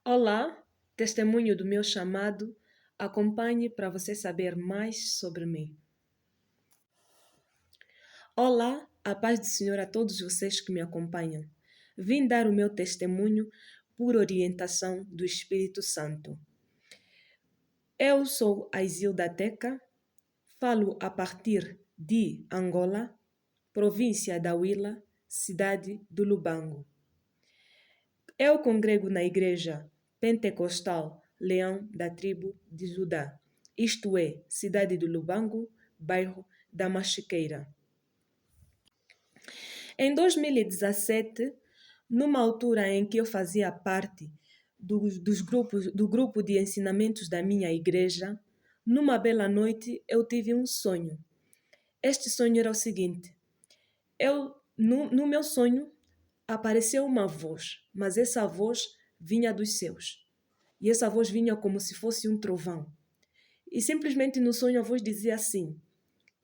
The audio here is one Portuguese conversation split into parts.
Olá, testemunho do meu chamado. Acompanhe para você saber mais sobre mim. Olá, a paz do Senhor a todos vocês que me acompanham. Vim dar o meu testemunho por orientação do Espírito Santo. Eu sou a Isilda Teca, falo a partir de Angola, província da Huila, cidade do Lubango. Eu congrego na igreja pentecostal Leão da tribo de Judá, isto é, cidade do Lubango, bairro da Machiqueira. Em 2017, numa altura em que eu fazia parte do grupo de ensinamentos da minha igreja, numa bela noite eu tive um sonho. Este sonho era o seguinte: no meu sonho apareceu uma voz, mas essa voz vinha dos céus. E essa voz vinha como se fosse um trovão. E simplesmente no sonho a voz dizia assim: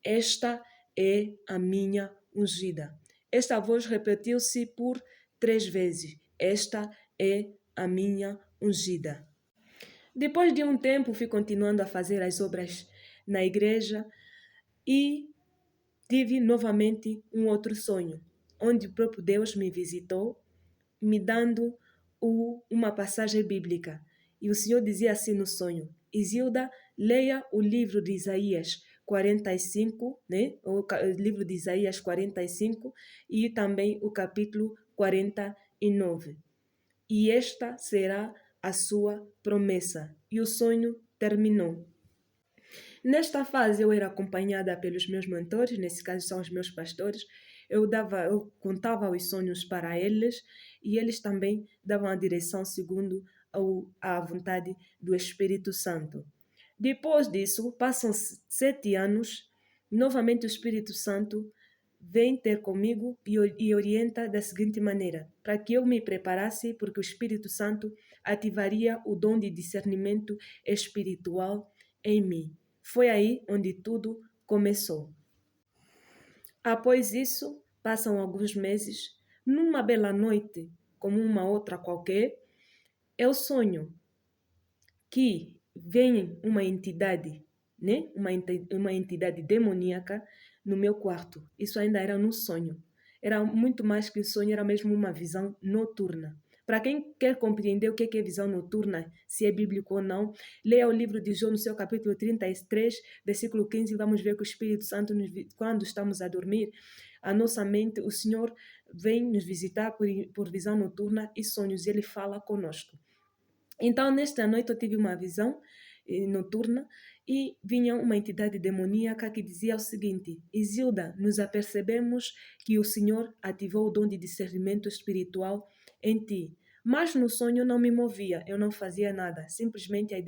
Esta é a minha ungida. Esta voz repetiu-se por 3 vezes. Esta é a minha ungida. Depois de um tempo, fui continuando a fazer as obras na igreja e tive novamente um outro sonho, onde o próprio Deus me visitou, me dando uma passagem bíblica. E o Senhor dizia assim no sonho: Isilda, leia o livro de Isaías 45, né? O livro de Isaías 45 e também o capítulo 49. E esta será a sua promessa. E o sonho terminou. Nesta fase eu era acompanhada pelos meus mentores, nesse caso são os meus pastores. Eu contava os sonhos para eles e eles também davam a direção segundo a vontade do Espírito Santo. Depois disso, passam 7 anos, novamente o Espírito Santo vem ter comigo e orienta da seguinte maneira, para que eu me preparasse, porque o Espírito Santo ativaria o dom de discernimento espiritual em mim. Foi aí onde tudo começou. Após isso, passam alguns meses, numa bela noite, como uma outra qualquer, eu sonho que vem uma entidade, né? Uma entidade demoníaca no meu quarto. Isso ainda era no sonho. Era muito mais que sonho, era mesmo uma visão noturna. Para quem quer compreender o que é visão noturna, se é bíblico ou não, leia o livro de João no seu capítulo 33, versículo 15, e vamos ver que o Espírito Santo, quando estamos a dormir, a nossa mente, o Senhor vem nos visitar por visão noturna e sonhos, e Ele fala conosco. Então, nesta noite eu tive uma visão noturna e vinha uma entidade demoníaca que dizia o seguinte: Isilda, nos apercebemos que o Senhor ativou o dom de discernimento espiritual em ti. Mas no sonho não me movia, eu não fazia nada, simplesmente a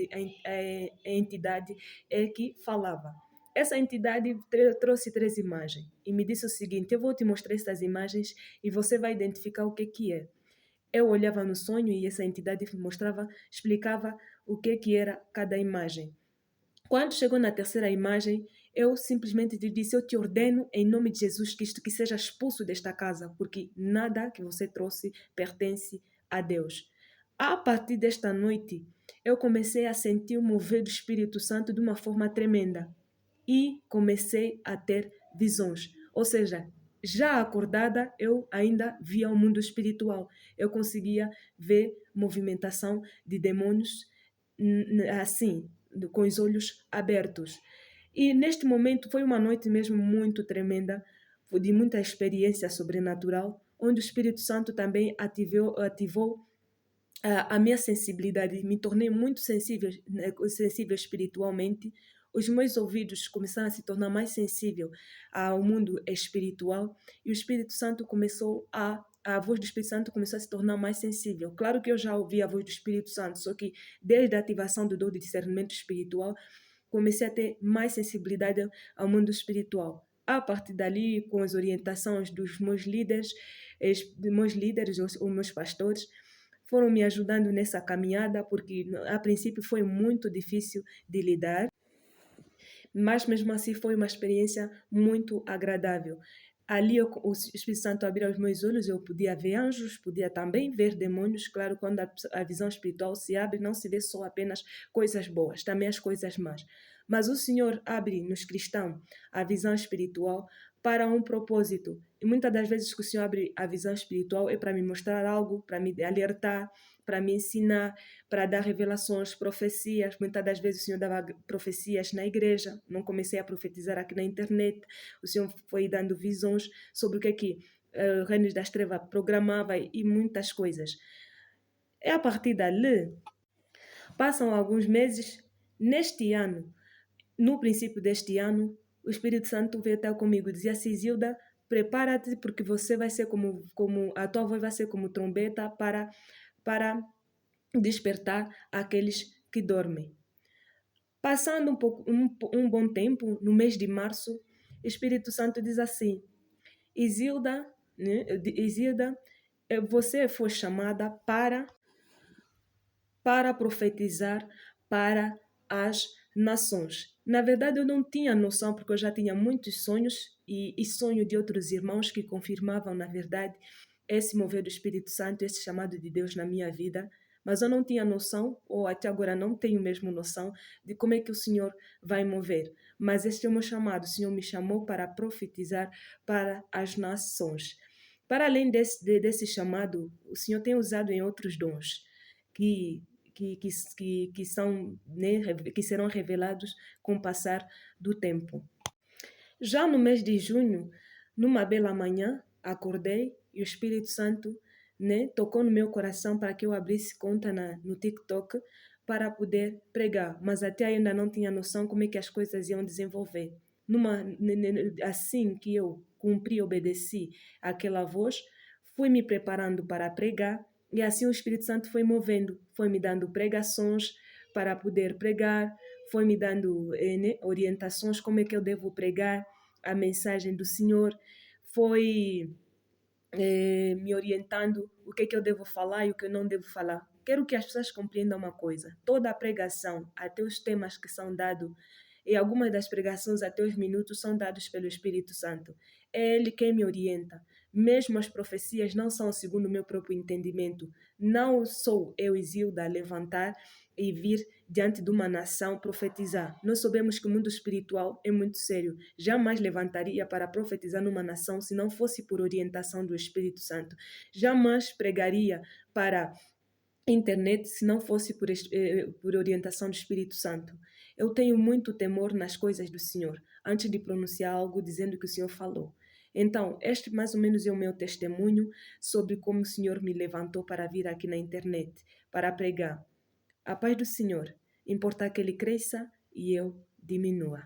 entidade é que falava. Essa entidade trouxe 3 imagens e me disse o seguinte: eu vou te mostrar essas imagens e você vai identificar o que é. Eu olhava no sonho e essa entidade mostrava, explicava o que era cada imagem. Quando chegou na terceira imagem, eu simplesmente te disse: eu te ordeno em nome de Jesus Cristo que seja expulso desta casa, porque nada que você trouxe pertence a Deus. A partir desta noite, eu comecei a sentir o mover do Espírito Santo de uma forma tremenda e comecei a ter visões. Ou seja, já acordada, eu ainda via o mundo espiritual. Eu conseguia ver movimentação de demônios assim, com os olhos abertos. E neste momento foi uma noite mesmo muito tremenda, de muita experiência sobrenatural, onde o Espírito Santo também ativou a minha sensibilidade, me tornei muito sensível espiritualmente. Os meus ouvidos começaram a se tornar mais sensível ao mundo espiritual e o Espírito Santo a voz do Espírito Santo começou a se tornar mais sensível. Claro que eu já ouvi a voz do Espírito Santo, só que desde a ativação do dom de discernimento espiritual, comecei a ter mais sensibilidade ao mundo espiritual. A partir dali, com as orientações dos meus líderes, os meus pastores, foram me ajudando nessa caminhada, porque a princípio foi muito difícil de lidar, mas mesmo assim foi uma experiência muito agradável. Ali o Espírito Santo abriu os meus olhos, eu podia ver anjos, podia também ver demônios. Claro, quando a visão espiritual se abre, não se vê só apenas coisas boas, também as coisas más. Mas o Senhor abre nos cristãos a visão espiritual para um propósito. E muitas das vezes que o Senhor abre a visão espiritual é para me mostrar algo, para me alertar, para me ensinar, para dar revelações, profecias. Muitas das vezes o Senhor dava profecias na igreja. Não comecei a profetizar aqui na internet. O Senhor foi dando visões sobre o que o Reino das Trevas programava e muitas coisas. É a partir dali, passam alguns meses, neste ano, no princípio deste ano, o Espírito Santo veio até comigo e dizia assim, Zilda, prepara-te porque você vai ser como a tua voz vai ser como trombeta para despertar aqueles que dormem. Passando um bom tempo, no mês de março, o Espírito Santo diz assim, Isilda, né? Isilda, você foi chamada para profetizar para as nações. Na verdade, eu não tinha noção, porque eu já tinha muitos sonhos e sonho de outros irmãos que confirmavam, na verdade, esse mover do Espírito Santo, esse chamado de Deus na minha vida. Mas eu não tinha noção, ou até agora não tenho mesmo noção, de como é que o Senhor vai mover. Mas este é o meu chamado. O Senhor me chamou para profetizar para as nações. Para além desse chamado, o Senhor tem usado em outros dons que são, né, que serão revelados com o passar do tempo. Já no mês de junho, numa bela manhã, acordei e o Espírito Santo, né, tocou no meu coração para que eu abrisse conta no TikTok para poder pregar, mas até ainda não tinha noção como é que as coisas iam desenvolver. Assim que eu cumpri, obedeci àquela voz, fui me preparando para pregar e assim o Espírito Santo foi movendo, foi me dando pregações para poder pregar, foi me dando né, orientações como é que eu devo pregar a mensagem do Senhor, foi me orientando o que é que eu devo falar e o que eu não devo falar. Quero que as pessoas compreendam uma coisa: toda a pregação, até os temas que são dados, e algumas das pregações até os minutos são dados pelo Espírito Santo. É Ele quem me orienta. Mesmo as profecias não são segundo o meu próprio entendimento. Não sou eu, Isilda, a levantar e vir diante de uma nação profetizar. Nós sabemos que o mundo espiritual é muito sério. Jamais levantaria para profetizar numa nação se não fosse por orientação do Espírito Santo. Jamais pregaria para internet se não fosse por orientação do Espírito Santo. Eu tenho muito temor nas coisas do Senhor, antes de pronunciar algo dizendo que o Senhor falou. Então, este mais ou menos é o meu testemunho sobre como o Senhor me levantou para vir aqui na internet, para pregar. A paz do Senhor, importa que Ele cresça e eu diminua.